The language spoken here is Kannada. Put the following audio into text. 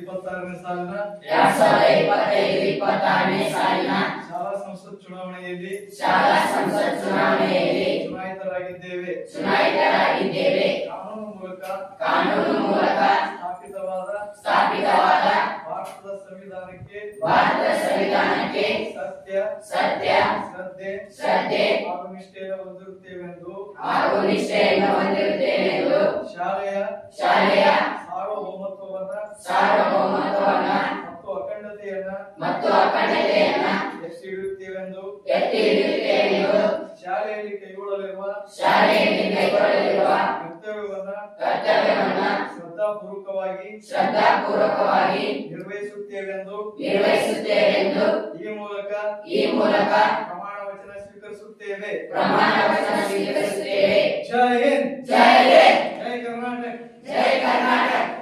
2025 ಸಾಲಿನ 2025-26ನೇ ಸಾಲಿನ ಶಾಲಾ ಸಂಸತ್ ಚುನಾವಣೆಯಲ್ಲಿ ಚುನಾಯಿತರಾಗಿದ್ದೇವೆ. ಕಾನೂನು ಮೂಲಕ ಸ್ಥಾಪಿತವಾದ ಭಾರತದ ಸಂವಿಧಾನಕ್ಕೆ ಸತ್ಯ ಶ್ರದ್ಧೆ ಹಾಗೂ ನಿಷ್ಠೆಯನ್ನು ಹೊಂದಿರುತ್ತೇವೆಂದು ಶಾಲೆಯ ಸಾರ್ವಭೌಮತ್ವವನ್ನ ಮತ್ತು ಅಖಂಡತೆಯನ್ನ ಎತ್ತಿ ಹಿಡಿಯುತ್ತೇವೆಂದು ಶಾಲೆಯಲ್ಲಿ ಕೈಗೊಳ್ಳಲಿರುವ ಕರ್ತವ್ಯವನ್ನ ಶ್ರದ್ಧಾಪೂರ್ವಕವಾಗಿ ನಿರ್ವಹಿಸುತ್ತೇವೆಂದು ಈ ಮೂಲಕ ಪ್ರಮಾಣ ವಚನ ಸ್ವೀಕರಿಸುತ್ತೇವೆ. ಜೈ ಹಿಂದ್, ಜೈ ಕರ್ನಾಟಕ.